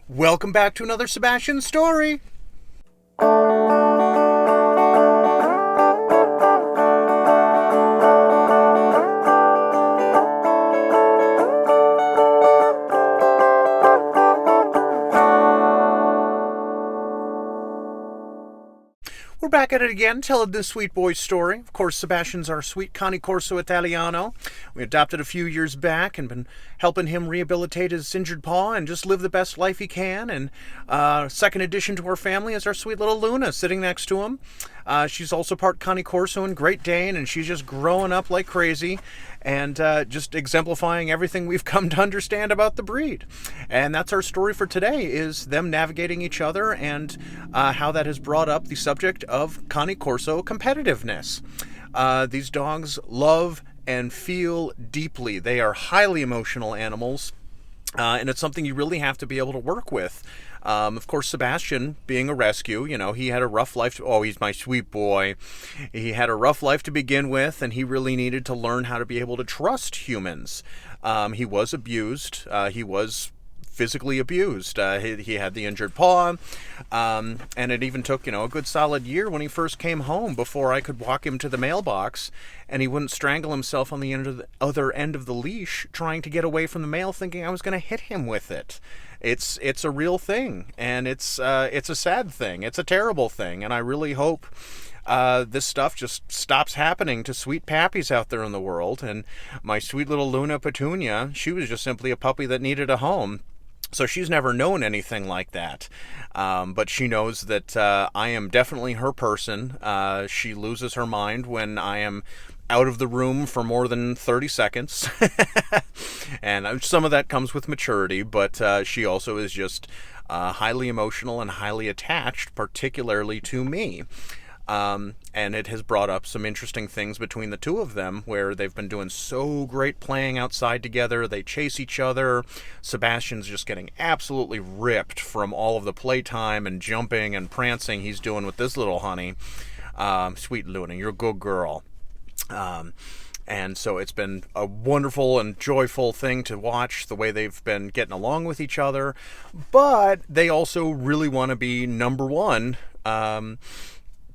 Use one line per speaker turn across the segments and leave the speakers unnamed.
Welcome back to another Sebastian story. We're back at it again, telling this sweet boy's story. Of course, Sebastian's our sweet Cane Corso Italiano. We adopted a few years back and been helping him rehabilitate his injured paw and just live the best life he can. And second addition to our family is our sweet little Luna sitting next to him. She's also part Cane Corso and Great Dane, and she's just growing up like crazy and just exemplifying everything we've come to understand about the breed. And that's our story for today, is them navigating each other and how that has brought up the subject of Cane Corso competitiveness. These dogs love and feel deeply. They are highly emotional animals, and it's something you really have to be able to work with. Of course, Sebastian, being a rescue, he had a rough life. He's my sweet boy. He had a rough life to begin with, and he really needed to learn how to be able to trust humans. He was abused. He was physically abused. He had the injured paw, and it even took, a good solid year when he first came home before I could walk him to the mailbox, and he wouldn't strangle himself on the other end of the leash trying to get away from the mail, thinking I was going to hit him with it. It's a real thing, and it's a sad thing. It's a terrible thing, and I really hope this stuff just stops happening to sweet Pappies out there in the world. And my sweet little Luna Petunia, she was just simply a puppy that needed a home. So she's never known anything like that. But she knows that I am definitely her person. She loses her mind when I am out of the room for more than 30 seconds. And some of that comes with maturity, but she also is just highly emotional and highly attached, particularly to me. And it has brought up some interesting things between the two of them, where they've been doing so great playing outside together. They chase each other. Sebastian's just getting absolutely ripped from all of the playtime and jumping and prancing he's doing with this little honey. Sweet Luna, you're a good girl. And so it's been a wonderful and joyful thing to watch the way they've been getting along with each other. But they also really want to be number one.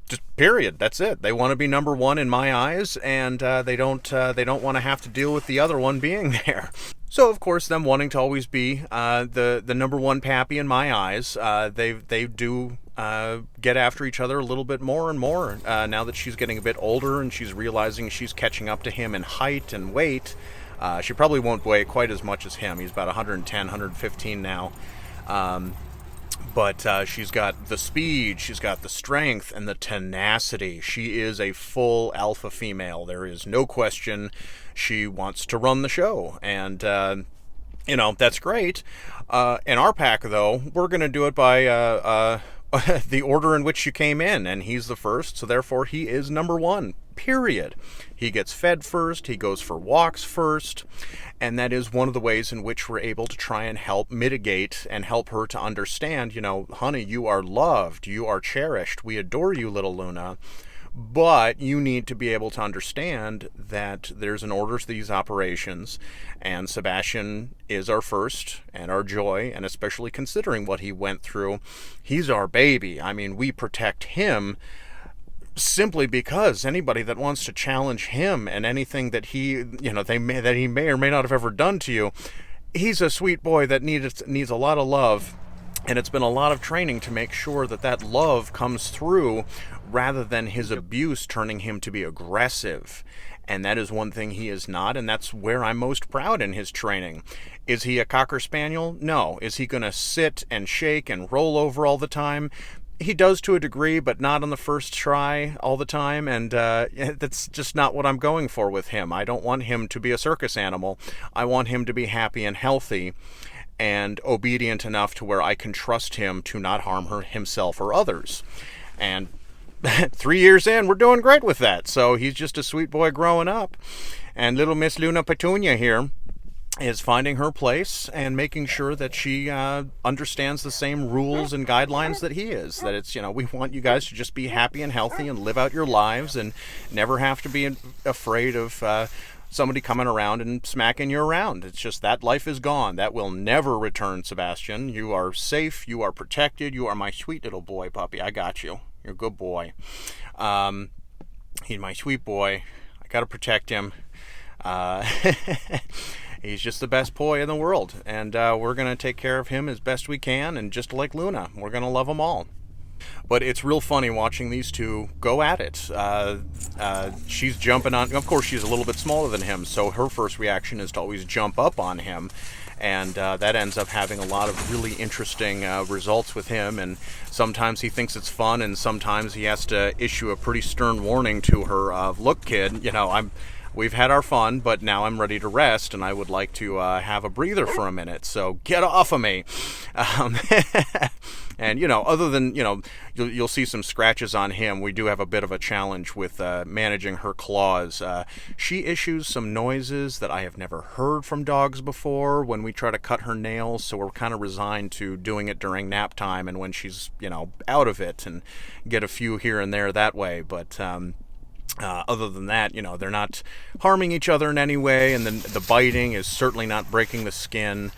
Just period. That's it. They want to be number one in my eyes, and they don't want to have to deal with the other one being there. So of course, them wanting to always be the number one pappy in my eyes, they do get after each other a little bit more and more now that she's getting a bit older and she's realizing she's catching up to him in height and weight. She probably won't weigh quite as much as him. He's about 110, 115 now. But she's got the speed, she's got the strength, and the tenacity. She is a full alpha female. There is no question she wants to run the show. And, that's great. In our pack, though, we're going to do it by the order in which you came in. And he's the first, so therefore he is number one, period. He gets fed first, he goes for walks first. And that is one of the ways in which we're able to try and help mitigate and help her to understand, honey, you are loved, you are cherished, we adore you, little Luna, but you need to be able to understand that there's an order to these operations, and Sebastian is our first and our joy, and especially considering what he went through, he's our baby. I mean, we protect him simply because anybody that wants to challenge him and anything that he may or may not have ever done to you, he's a sweet boy that needs a lot of love, and it's been a lot of training to make sure that love comes through rather than his abuse turning him to be aggressive. And that is one thing he is not, and that's where I'm most proud in his training. Is he a Cocker Spaniel? No. Is he going to sit and shake and roll over all the time? He does to a degree, but not on the first try all the time, and that's just not what I'm going for with him. I don't want him to be a circus animal. I want him to be happy and healthy and obedient enough to where I can trust him to not harm himself or others. And 3 years in, we're doing great with that. So he's just a sweet boy growing up. And little Miss Luna Petunia here is finding her place and making sure that she understands the same rules and guidelines that he is. That it's, we want you guys to just be happy and healthy and live out your lives and never have to be afraid of somebody coming around and smacking you around. It's just that life is gone. That will never return, Sebastian. You are safe. You are protected. You are my sweet little boy, puppy. I got you. You're a good boy. He's my sweet boy. I got to protect him. He's just the best boy in the world, and we're going to take care of him as best we can, and just like Luna, we're going to love them all. But it's real funny watching these two go at it. She's jumping on... Of course, she's a little bit smaller than him, so her first reaction is to always jump up on him, and that ends up having a lot of really interesting results with him, and sometimes he thinks it's fun, and sometimes he has to issue a pretty stern warning to her, look, kid, we've had our fun, but now I'm ready to rest, and I would like to have a breather for a minute, so get off of me. And, other than, you'll see some scratches on him, we do have a bit of a challenge with managing her claws. She issues some noises that I have never heard from dogs before when we try to cut her nails, so we're kind of resigned to doing it during nap time and when she's, out of it, and get a few here and there that way, but... other than that, they're not harming each other in any way, and the biting is certainly not breaking the skin.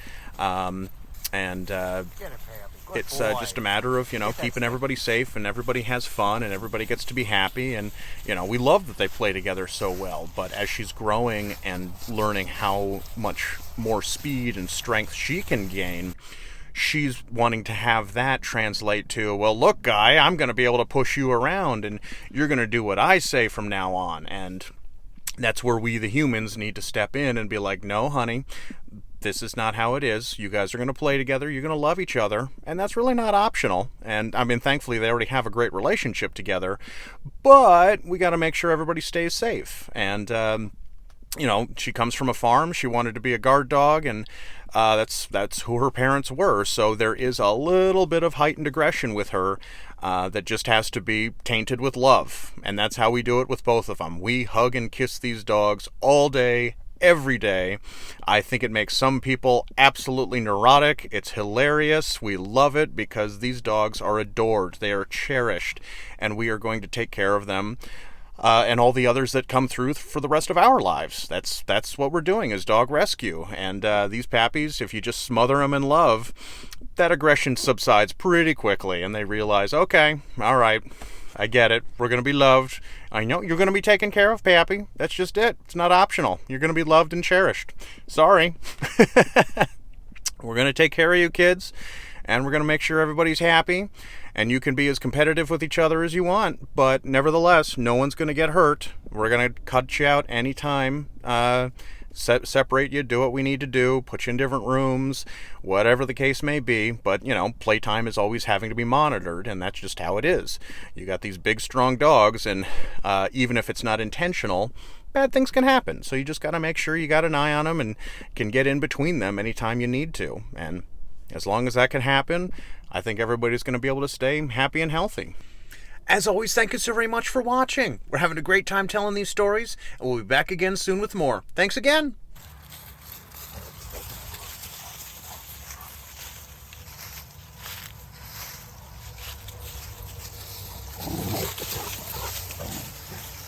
It's just a matter of, keeping everybody safe, and everybody has fun, and everybody gets to be happy, and, we love that they play together so well. But as she's growing and learning how much more speed and strength she can gain, she's wanting to have that translate to, well, look, guy, I'm going to be able to push you around, and you're going to do what I say from now on. And that's where we, the humans, need to step in and be like, no, honey, this is not how it is. You guys are going to play together. You're going to love each other. And that's really not optional. And, thankfully, they already have a great relationship together. But we got to make sure everybody stays safe. And, she comes from a farm. She wanted to be a guard dog, and that's who her parents were. So there is a little bit of heightened aggression with her that just has to be tainted with love. And that's how we do it with both of them. We hug and kiss these dogs all day, every day. I think it makes some people absolutely neurotic. It's hilarious. We love it because these dogs are adored. They are cherished, and we are going to take care of them. And all the others that come through for the rest of our lives. That's what we're doing is dog rescue. And these Pappies, if you just smother them in love, that aggression subsides pretty quickly. And they realize, okay, all right, I get it. We're going to be loved. I know you're going to be taken care of, Pappy. That's just it. It's not optional. You're going to be loved and cherished. Sorry. We're going to take care of you, kids. And we're going to make sure everybody's happy. And you can be as competitive with each other as you want, but nevertheless, no one's going to get hurt. We're going to cut you out anytime, separate you, do what we need to do, put you in different rooms, whatever the case may be. But, playtime is always having to be monitored, and that's just how it is. You got these big, strong dogs, and even if it's not intentional, bad things can happen. So you just got to make sure you got an eye on them and can get in between them anytime you need to. And as long as that can happen, I think everybody's going to be able to stay happy and healthy.
As always, thank you so very much for watching. We're having a great time telling these stories, and we'll be back again soon with more. Thanks again.